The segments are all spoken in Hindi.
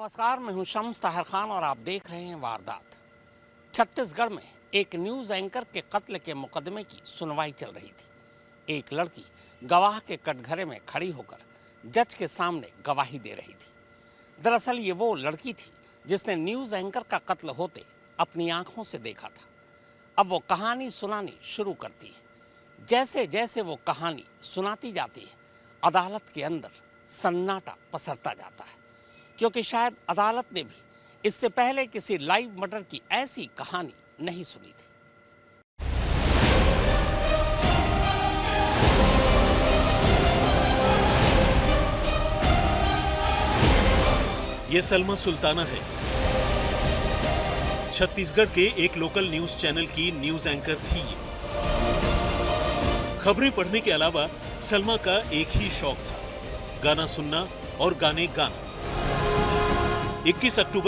नमस्कार, मैं हूं शम्स ताहिर खान और आप देख रहे हैं वारदात। छत्तीसगढ़ में एक न्यूज एंकर के कत्ल के मुकदमे की सुनवाई चल रही थी। एक लड़की गवाह के कटघरे में खड़ी होकर जज के सामने गवाही दे रही थी। दरअसल ये वो लड़की थी जिसने न्यूज एंकर का कत्ल होते अपनी आंखों से देखा था। अब वो कहानी सुनानी शुरू करती है। जैसे जैसे वो कहानी सुनाती जाती है, अदालत के अंदर सन्नाटा पसरता जाता है, क्योंकि शायद अदालत ने भी इससे पहले किसी लाइव मर्डर की ऐसी कहानी नहीं सुनी थी। ये सलमा सुल्ताना है। छत्तीसगढ़ के एक लोकल न्यूज चैनल की न्यूज एंकर थी ये। खबरें पढ़ने के अलावा सलमा का एक ही शौक था, गाना सुनना और गाने गाना। 21 अक्टूबर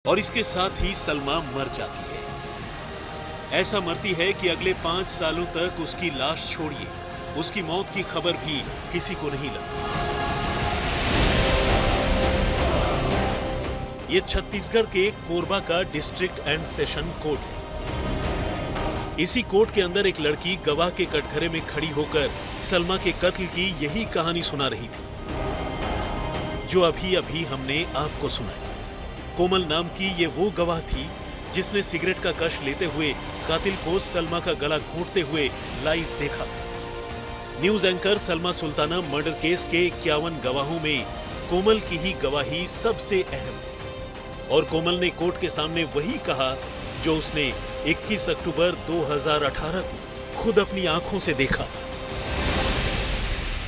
और इसके साथ ही सलमा मर जाती है। ऐसा मरती है कि अगले 5 सालों तक उसकी लाश छोड़िए, उसकी मौत की खबर भी किसी को नहीं लगी। ये छत्तीसगढ़ के कोरबा का डिस्ट्रिक्ट एंड सेशन कोर्ट है। इसी कोर्ट के अंदर एक लड़की गवाह के कटघरे में खड़ी होकर सलमा के कत्ल की यही कहानी सुना रही थी, जो अभी अभी हमने आपको सुनाई। कोमल नाम की ये वो गवाह थी जिसने सिगरेट का कश लेते हुए कातिल को सलमा का गला घोंटते हुए लाइव देखा था। News anchor Salma Sultana murder case के 51 गवाहों में कोमल की ही गवाही सबसे अहम थी, और कोमल ने कोर्ट के सामने वही कहा जो उसने 21 अक्टूबर 2018 को खुद अपनी आंखों से देखा था।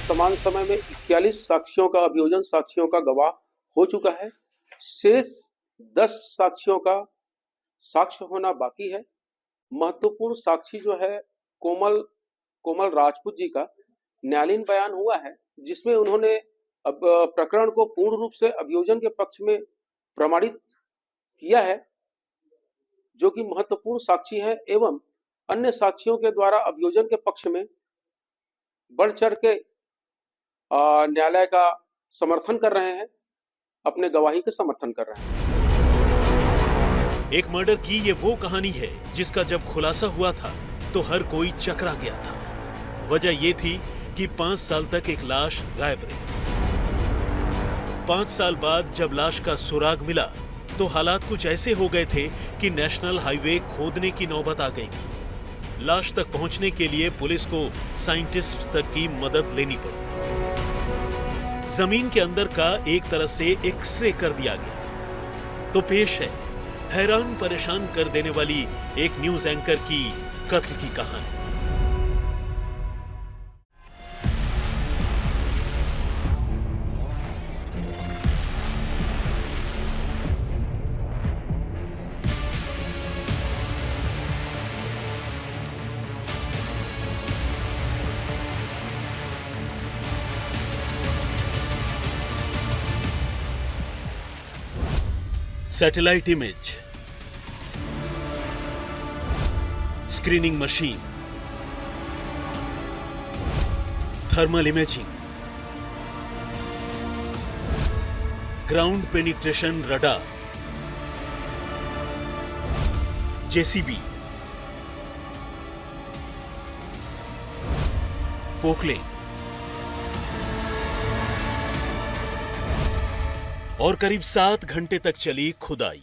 समान समय में 41 साक्षियों का अभियोजन साक्षियों का गवाह हो चुका है। शेष 10 साक्षियों का साक्ष्य होना बाकी है। महत्वपूर्ण साक्षी जो है कोमल राजपूत जी का न्यायालयीन बयान हुआ है, जिसमें उन्होंने अब प्रकरण को पूर्ण रूप से अभियोजन के पक्ष में प्रमाणित किया है, जो कि महत्वपूर्ण साक्षी है, एवं अन्य साक्षियों के द्वारा अभियोजन के पक्ष में बढ़ चढ़ के न्यायालय का समर्थन कर रहे हैं, अपने गवाही का समर्थन कर रहे हैं। एक मर्डर की ये वो कहानी है जिसका जब खुलासा हुआ था तो हर कोई चकरा गया था। वजह ये थी कि 5 साल तक एक लाश गायब रही। 5 साल बाद जब लाश का सुराग मिला तो हालात कुछ ऐसे हो गए थे कि नेशनल हाईवे खोदने की नौबत आ गई थी। लाश तक पहुंचने के लिए पुलिस को साइंटिस्ट तक की मदद लेनी पड़ी। जमीन के अंदर का एक तरह से एक्सरे कर दिया गया। तो पेश है हैरान परेशान कर देने वाली एक न्यूज एंकर की कत्ल की कहानी। Satellite image, screening machine, thermal imaging, ground penetration radar, JCB, Poclain और करीब 7 घंटे तक चली खुदाई।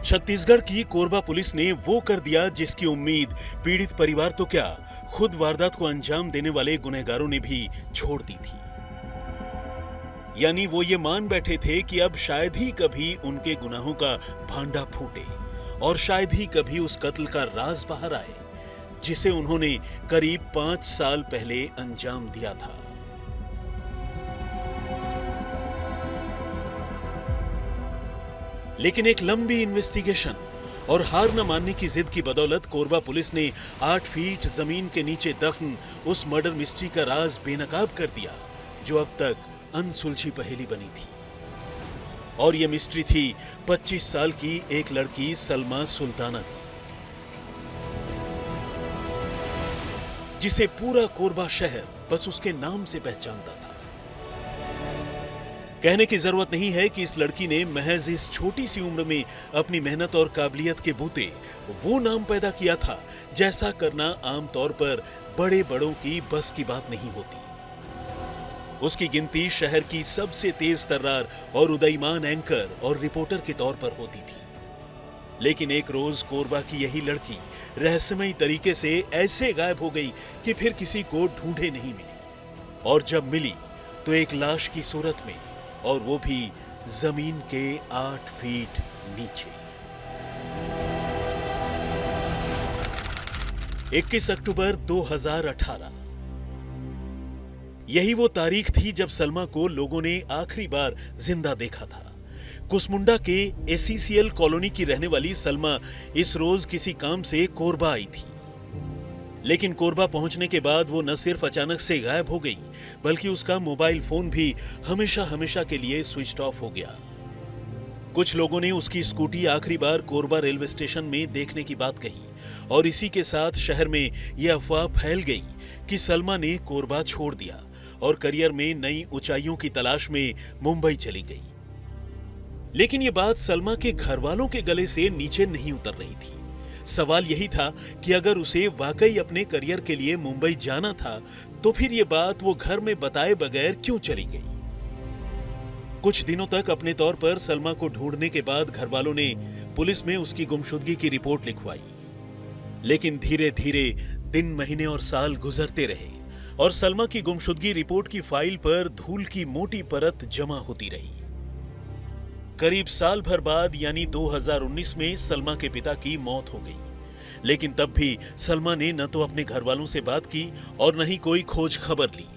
छत्तीसगढ़ की कोरबा पुलिस ने वो कर दिया जिसकी उम्मीद पीड़ित परिवार तो क्या, खुद वारदात को अंजाम देने वाले गुनहगारों ने भी छोड़ दी थी। यानी वो ये मान बैठे थे कि अब शायद ही कभी उनके गुनाहों का भांडा फूटे और शायद ही कभी उस कत्ल का राज बाहर आए जिसे उन्होंने करीब 5 साल पहले अंजाम दिया था। लेकिन एक लंबी इन्वेस्टिगेशन और हार न मानने की जिद की बदौलत कोरबा पुलिस ने 8 फीट जमीन के नीचे दफन उस मर्डर मिस्ट्री का राज बेनकाब कर दिया जो अब तक अनसुलझी पहेली बनी थी। और यह मिस्ट्री थी 25 साल की एक लड़की सलमा सुल्ताना की, जिसे पूरा कोरबा शहर बस उसके नाम से पहचानता था। कहने की जरूरत नहीं है कि इस लड़की ने महज इस छोटी सी उम्र में अपनी मेहनत और काबिलियत के बूते वो नाम पैदा किया था जैसा करना आमतौर पर बड़े बड़ों की बस की बात नहीं होती। उसकी गिनती शहर की सबसे तेज तर्रार और उदयमान एंकर और रिपोर्टर के तौर पर होती थी। लेकिन एक रोज कोरबा की यही लड़की रहस्यमयी तरीके से ऐसे गायब हो गई कि फिर किसी को ढूंढे नहीं मिली, और जब मिली तो एक लाश की सूरत में, और वो भी जमीन के 8 फीट नीचे। 21 अक्टूबर 2018 यही वो तारीख थी जब सलमा को लोगों ने आखिरी बार जिंदा देखा था। कुसमुंडा के एसीसीएल कॉलोनी की रहने वाली सलमा इस रोज किसी काम से कोरबा आई थी। लेकिन कोरबा पहुंचने के बाद वो न सिर्फ अचानक से गायब हो गई, बल्कि उसका मोबाइल फोन भी हमेशा हमेशा के लिए स्विच ऑफ हो गया। कुछ लोगों ने उसकी स्कूटी आखिरी बार कोरबा रेलवे स्टेशन में देखने की बात कही, और इसी के साथ शहर में यह अफवाह फैल गई कि सलमा ने कोरबा छोड़ दिया और करियर में नई ऊंचाइयों की तलाश में मुंबई चली गई। लेकिन यह बात सलमा के घर वालों के गले से नीचे नहीं उतर रही थी। सवाल यही था कि अगर उसे वाकई अपने करियर के लिए मुंबई जाना था तो फिर यह बात वो घर में बताए बगैर क्यों चली गई। कुछ दिनों तक अपने तौर पर सलमा को ढूंढने के बाद घर वालों ने पुलिस में उसकी गुमशुदगी की रिपोर्ट लिखवाई। लेकिन धीरे धीरे दिन, महीने और साल गुजरते रहे और सलमा की गुमशुदगी रिपोर्ट की फाइल पर धूल की मोटी परत जमा होती रही। करीब साल भर बाद यानी 2019 में सलमा के पिता की मौत हो गई। लेकिन तब भी सलमा ने न तो अपने घर वालों से बात की और न ही कोई खोज खबर ली।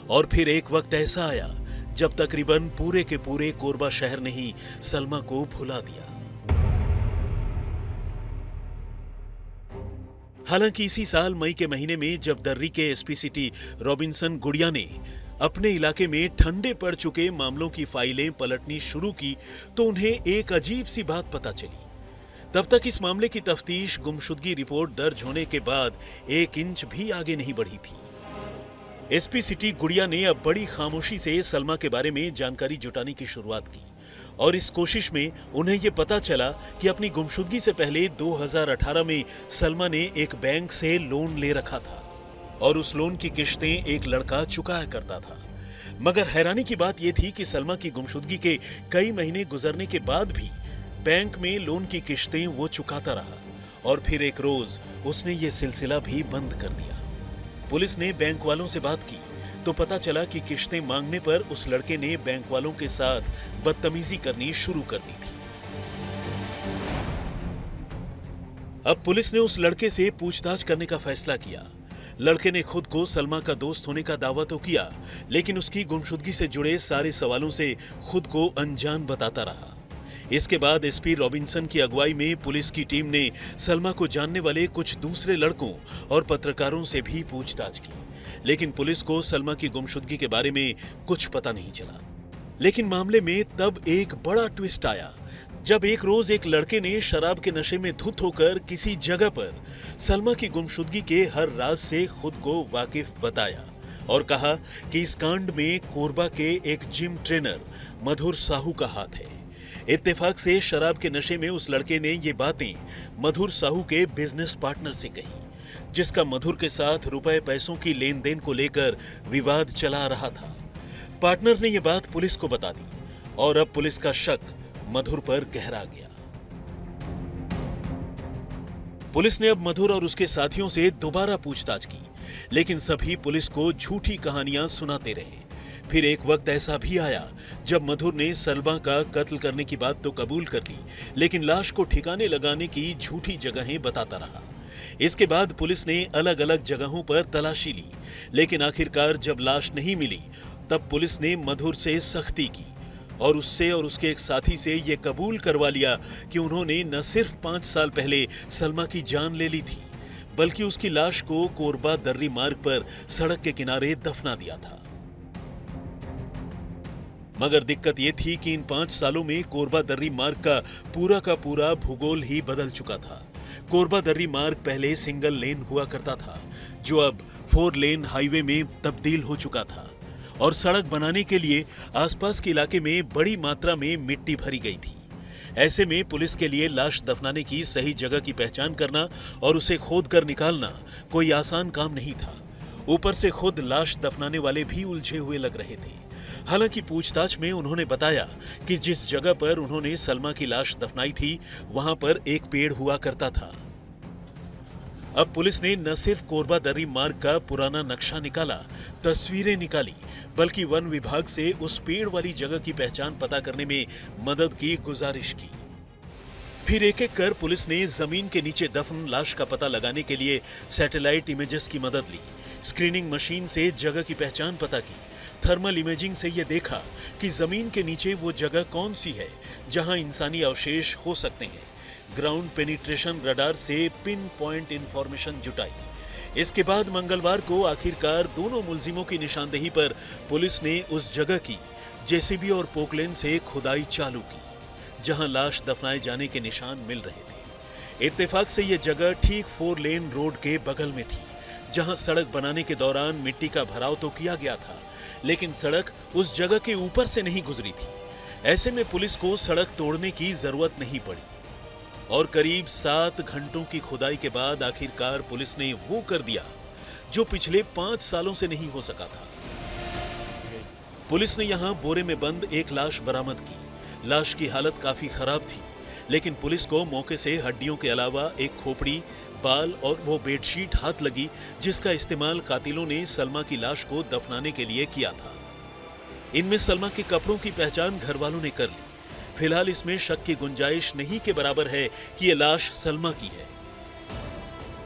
और फिर एक वक्त ऐसा आया जब तकरीबन पूरे के पूरे कोरबा शहर ने ही सलमा को भुला दिया। हालांकि इसी साल मई के महीने में जब दर्री के एसपी सिटी रॉबिन्सन गुड़िया ने अपने इलाके में ठंडे पड़ चुके मामलों की फाइलें पलटनी शुरू की तो उन्हें एक अजीब सी बात पता चली। तब तक इस मामले की तफ्तीश गुमशुदगी रिपोर्ट दर्ज होने के बाद 1 इंच भी आगे नहीं बढ़ी थी। एसपी सिटी गुड़िया ने अब बड़ी खामोशी से सलमा के बारे में जानकारी जुटाने की शुरुआत की, और इस कोशिश में उन्हें यह पता चला कि अपनी गुमशुदगी से पहले 2018 में सलमा ने एक बैंक से लोन ले रखा था और उस लोन की किश्तें एक लड़का चुकाया करता था। मगर हैरानी की बात यह थी कि सलमा की गुमशुदगी के कई महीने गुजरने के बाद भी बैंक में लोन की किश्तें वो चुकाता रहा, और फिर एक रोज उसने ये सिलसिला भी बंद कर दिया। पुलिस ने बैंक वालों से बात की तो पता चला कि किश्तें मांगने पर उस लड़के ने बैंक वालों के साथ बदतमीजी करनी शुरू कर दी थी। अब पुलिस ने उस लड़के से पूछताछ करने का फैसला किया। लड़के ने खुद को सलमा का दोस्त होने का दावा तो किया, लेकिन उसकी गुमशुदगी से जुड़े सारे सवालों से खुद को अनजान बताता रहा। इसके बाद एसपी रॉबिन्सन की अगुवाई में पुलिस की टीम ने सलमा को जानने वाले कुछ दूसरे लड़कों और पत्रकारों से भी पूछताछ की, लेकिन पुलिस को सलमा की गुमशुदगी के बारे में कुछ पता नहीं चला। लेकिन मामले में तब एक बड़ा ट्विस्ट आया जब एक रोज एक लड़के ने शराब के नशे में धुत होकर किसी जगह पर सलमा की गुमशुदगी के हर राज से खुद को वाकिफ बताया और कहा कि इस कांड में कोरबा के एक जिम ट्रेनर मधुर साहू का हाथ है। इत्तेफाक से शराब के नशे में उस लड़के ने ये बातें मधुर साहू के बिजनेस पार्टनर से कही, जिसका मधुर के साथ रुपए पैसों की लेन देन को लेकर विवाद चला रहा था। पार्टनर ने यह बात पुलिस को बता दी और अब पुलिस का शक मधुर पर गहरा गया। पुलिस ने अब मधुर और उसके साथियों से दोबारा पूछताछ की, लेकिन सभी पुलिस को झूठी कहानियां सुनाते रहे। फिर एक वक्त ऐसा भी आया जब मधुर ने सलमा का कत्ल करने की बात तो कबूल कर ली, लेकिन लाश को ठिकाने लगाने की झूठी जगहें बताता रहा। इसके बाद पुलिस ने अलग अलग जगहों पर तलाशी ली, लेकिन आखिरकार जब लाश नहीं मिली तब पुलिस ने मधुर से सख्ती की और उससे और उसके एक साथी से यह कबूल करवा लिया कि उन्होंने न सिर्फ 5 साल पहले सलमा की जान ले ली थी, बल्कि उसकी लाश को कोरबा दर्री मार्ग पर सड़क के किनारे दफना दिया था। मगर दिक्कत यह थी कि इन 5 सालों में कोरबा दर्री मार्ग का पूरा भूगोल ही बदल चुका था। कोरबा दर्री मार्ग पहले सिंगल लेन हुआ करता था, जो अब 4 लेन हाईवे में तब्दील हो चुका था और सड़क बनाने के लिए आसपास के इलाके में बड़ी मात्रा में मिट्टी भरी गई थी। ऐसे में पुलिस के लिए लाश दफनाने की सही जगह की पहचान करना और उसे खोद कर निकालना कोई आसान काम नहीं था। ऊपर से खुद लाश दफनाने वाले भी उलझे हुए लग रहे थे। हालांकि पूछताछ में उन्होंने बताया कि जिस जगह पर उन्होंने सलमा की लाश दफनाई थी वहां पर एक पेड़ हुआ करता था। अब पुलिस ने न सिर्फ कोरबा दर्री मार्ग का पुराना नक्शा निकाला, तस्वीरें निकाली, बल्कि वन विभाग से उस पेड़ वाली जगह की पहचान पता करने में मदद की गुजारिश की। फिर एक एक कर पुलिस ने जमीन के नीचे दफन लाश का पता लगाने के लिए सैटेलाइट इमेजेस की मदद ली। स्क्रीनिंग मशीन से जगह की पहचान पता की। थर्मल इमेजिंग से यह देखा कि जमीन के नीचे वो जगह कौन सी है जहां इंसानी अवशेष हो सकते हैं। ग्राउंड पेनिट्रेशन रडार से पिन पॉइंट इंफॉर्मेशन जुटाई। इसके बाद मंगलवार को आखिरकार दोनों मुलजिमों की निशानदेही पर पुलिस ने उस जगह की जेसीबी और पोकलेन से खुदाई चालू की जहां लाश दफनाए जाने के निशान मिल रहे थे। इत्तेफाक से यह जगह ठीक 4 लेन रोड के बगल में थी, जहां सड़क बनाने के दौरान मिट्टी का भराव तो किया गया था, लेकिन सड़क उस जगह के ऊपर से नहीं गुजरी थी। ऐसे में पुलिस को सड़क तोड़ने की जरूरत नहीं पड़ी और करीब 7 घंटों की खुदाई के बाद आखिरकार पुलिस ने वो कर दिया जो पिछले 5 सालों से नहीं हो सका था। पुलिस ने यहां बोरे में बंद एक लाश बरामद की। लाश की हालत काफी खराब थी, लेकिन पुलिस को मौके से हड्डियों के अलावा एक खोपड़ी, बाल और वो बेडशीट हाथ लगी जिसका इस्तेमाल कातिलों ने सलमा की लाश को दफनाने के लिए किया था। इनमें सलमा के कपड़ों की पहचान घर वालों ने कर ली। फिलहाल इसमें शक की गुंजाइश नहीं के बराबर है कि यह लाश सलमा की है,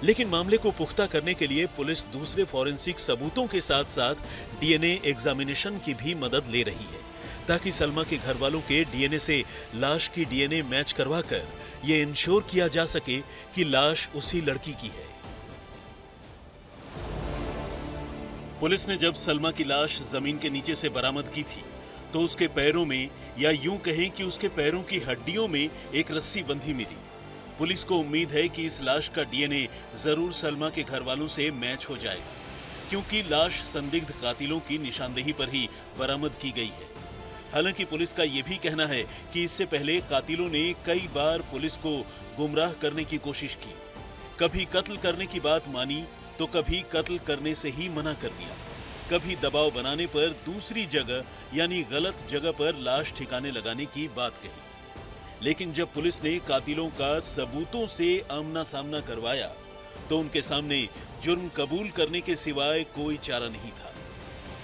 लेकिन मामले को पुख्ता करने के लिए पुलिस दूसरे फॉरेंसिक सबूतों के साथ साथ डीएनए एग्जामिनेशन की भी मदद ले रही है, ताकि सलमा के घर वालों के डीएनए से लाश की डीएनए मैच करवाकर यह इंश्योर किया जा सके कि लाश उसी लड़की की है। पुलिस ने जब सलमा की लाश जमीन के नीचे से बरामद की थी तो उसके पैरों में, या यूं कहें कि उसके पैरों की हड्डियों में एक रस्सी बंधी मिली। पुलिस को उम्मीद है कि इस लाश का डीएनए जरूर सलमा के घर वालों से मैच हो जाएगा, क्योंकि लाश संदिग्ध कातिलों की निशानदेही पर ही बरामद की गई है। हालांकि पुलिस का यह भी कहना है कि इससे पहले कातिलों ने कई बार पुलिस को गुमराह करने की कोशिश की। कभी कत्ल करने की बात मानी तो कभी कत्ल करने से ही मना कर दिया। कभी दबाव बनाने पर दूसरी जगह यानी गलत जगह पर लाश ठिकाने लगाने की बात कही। लेकिन जब पुलिस ने कातिलों का सबूतों से आमना सामना करवाया तो उनके सामने जुर्म कबूल करने के सिवाय कोई चारा नहीं था।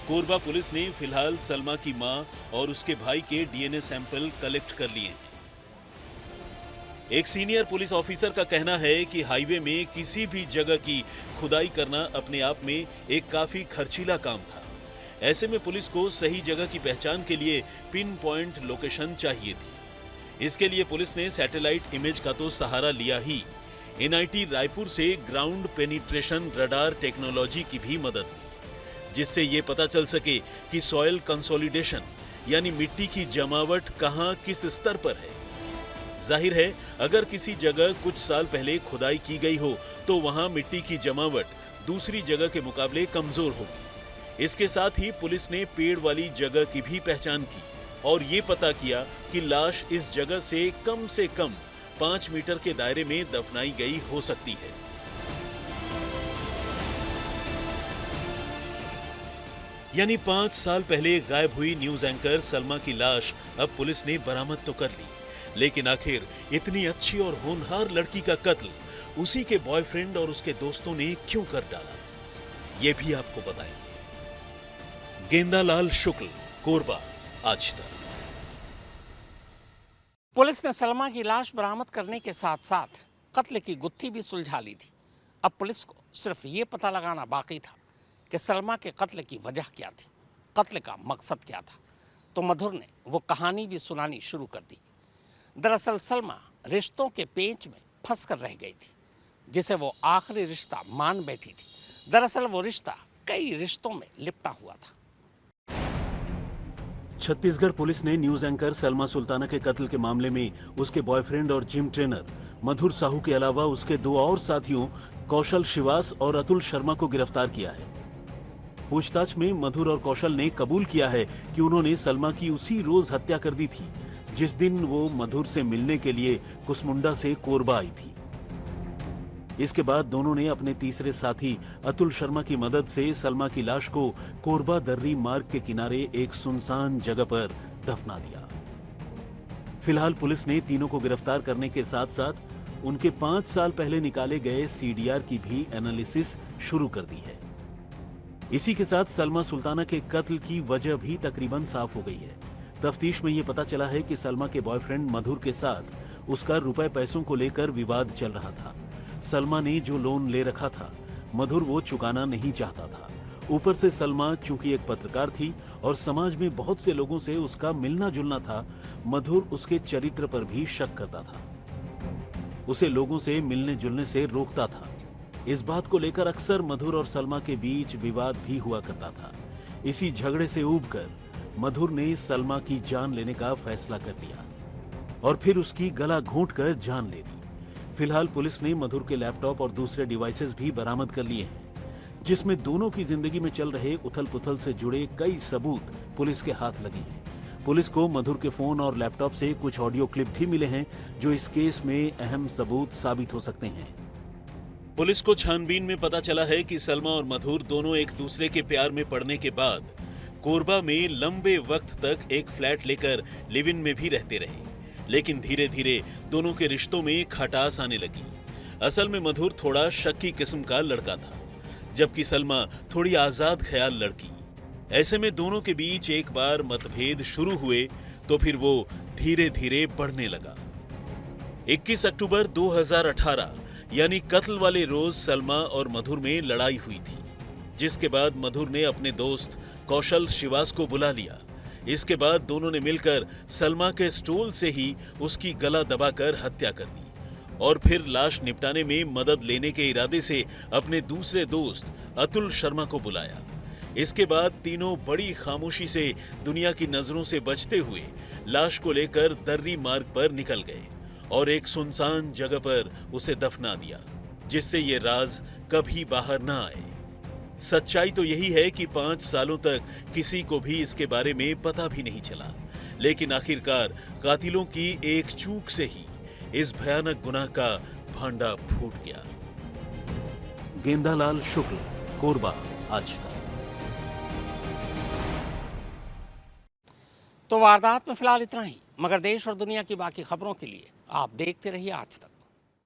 कोरबा पुलिस ने फिलहाल सलमा की मां और उसके भाई के डीएनए सैंपल कलेक्ट कर लिए हैं। एक सीनियर पुलिस ऑफिसर का कहना है कि हाईवे में किसी भी जगह की खुदाई करना अपने आप में एक काफी खर्चीला काम था। ऐसे में पुलिस को सही जगह की पहचान के लिए पिन पॉइंट लोकेशन चाहिए थी। इसके लिए पुलिस ने सैटेलाइट इमेज का तो सहारा लिया ही, एनआईटी रायपुर से ग्राउंड पेनिट्रेशन रडार टेक्नोलॉजी की भी मदद ली, जिससे ये पता चल सके कि सॉइल कंसोलिडेशन यानी मिट्टी की जमावट कहां किस स्तर पर है। जाहिर है, अगर किसी जगह कुछ साल पहले खुदाई की गई हो तो वहां मिट्टी की जमावट दूसरी जगह के मुकाबले कमजोर होगी। इसके साथ ही पुलिस ने पेड़ वाली जगह की भी पहचान की और ये पता किया कि लाश इस जगह से कम 5 मीटर के दायरे में दफनाई गई हो सकती है। यानी 5 साल पहले गायब हुई न्यूज एंकर सलमा की लाश अब पुलिस ने बरामद तो कर ली, लेकिन आखिर इतनी अच्छी और होनहार लड़की का कत्ल उसी के बॉयफ्रेंड और उसके दोस्तों ने क्यों कर डाला, ये भी आपको बताएंगे। गेंदालाल शुक्ल, कोरबा, आज तक। पुलिस ने सलमा की लाश बरामद करने के साथ साथ कत्ल की गुत्थी भी सुलझा ली थी। अब पुलिस को सिर्फ ये पता लगाना बाकी था कि सलमा के कत्ल की वजह क्या थी, कत्ल का मकसद क्या था। तो मधुर ने वो कहानी भी सुनानी शुरू कर दी। दरअसल सलमा रिश्तों के पेंच में फंस कर रह गई थी, जिसे वो आखिरी रिश्ता मान बैठी थी। दरअसल वो रिश्ता कई रिश्तों में लिपटा हुआ था। छत्तीसगढ़ पुलिस ने न्यूज एंकर सलमा सुल्ताना के कत्ल के मामले में उसके बॉयफ्रेंड और जिम ट्रेनर मधुर साहू के अलावा उसके 2 और साथियों कौशल शिवास और अतुल शर्मा को गिरफ्तार किया है। पूछताछ में मधुर और कौशल ने कबूल किया है कि उन्होंने सलमा की उसी रोज हत्या कर दी थी जिस दिन वो मधुर से मिलने के लिए कुसमुंडा से कोरबा आई थी। इसके बाद दोनों ने अपने तीसरे साथी अतुल शर्मा की मदद से सलमा की लाश को कोरबा दर्री मार्ग के किनारे एक सुनसान जगह पर दफना दिया। फिलहाल पुलिस ने तीनों को गिरफ्तार करने के साथ साथ उनके 5 साल पहले निकाले गए सीडीआर की भी एनालिसिस शुरू कर दी है। इसी के साथ सलमा सुल्ताना के कत्ल की वजह भी तकरीबन साफ हो गई है। तफ्तीश में यह पता चला है कि सलमा के बॉयफ्रेंड मधुर के साथ उसका रुपए पैसों को लेकर विवाद चल रहा था। सलमा ने जो लोन ले रखा था मधुर वो चुकाना नहीं चाहता था। ऊपर से सलमा चूंकि एक पत्रकार थी और समाज में बहुत से लोगों से उसका मिलना जुलना था, मधुर उसके चरित्र पर भी शक करता था, उसे लोगों से मिलने जुलने से रोकता था। इस बात को लेकर अक्सर मधुर और सलमा के बीच विवाद भी हुआ करता था। इसी झगड़े से ऊबकर मधुर ने सलमा की जान लेने का फैसला कर लिया और फिर उसकी गला घोंटकर जान ले ली। फिलहाल पुलिस ने मधुर के लैपटॉप और दूसरे डिवाइसेस भी बरामद कर लिए हैं, जिसमें दोनों की जिंदगी में चल रहे उथल-पुथल से जुड़े कई सबूत पुलिस के हाथ लगे हैं। पुलिस को मधुर के फोन और लैपटॉप से कुछ ऑडियो क्लिप भी मिले हैं जो इस केस में अहम सबूत साबित हो सकते हैं। पुलिस को छानबीन में पता चला है कि सलमा और मधुर दोनों एक दूसरे के प्यार में पड़ने के बाद कोरबा में लंबे वक्त तक एक फ्लैट लेकर लिव इन में भी रहते रहे, लेकिन धीरे धीरे दोनों के रिश्तों में खटास आने लगी। असल में मधुर थोड़ा शक्की किस्म का लड़का था, जबकि सलमा थोड़ी आजाद ख्याल लड़की। ऐसे में दोनों के बीच एक बार मतभेद शुरू हुए तो फिर वो धीरे धीरे बढ़ने लगा। 21 अक्टूबर 2018 यानी कत्ल वाले रोज सलमा और मधुर में लड़ाई हुई थी, जिसके बाद मधुर ने अपने दोस्त कौशल शिवास को बुला लिया। इसके बाद दोनों ने मिलकर सलमा के स्टूल से ही उसकी गला दबाकर हत्या कर दी और फिर लाश निपटाने में मदद लेने के इरादे से अपने दूसरे दोस्त अतुल शर्मा को बुलाया। इसके बाद तीनों बड़ी खामोशी से दुनिया की नजरों से बचते हुए लाश को लेकर दर्री मार्ग पर निकल गए और एक सुनसान जगह पर उसे दफना दिया, जिससे ये राज कभी बाहर ना आए। सच्चाई तो यही है कि 5 सालों तक किसी को भी इसके बारे में पता भी नहीं चला, लेकिन आखिरकार कातिलों की एक चूक से ही इस भयानक गुनाह का भांडा फूट गया। गेंदालाल शुक्ल, कोरबा, आज तक। तो वारदात में फिलहाल इतना ही, मगर देश और दुनिया की बाकी खबरों के लिए आप देखते रहिए आज तक।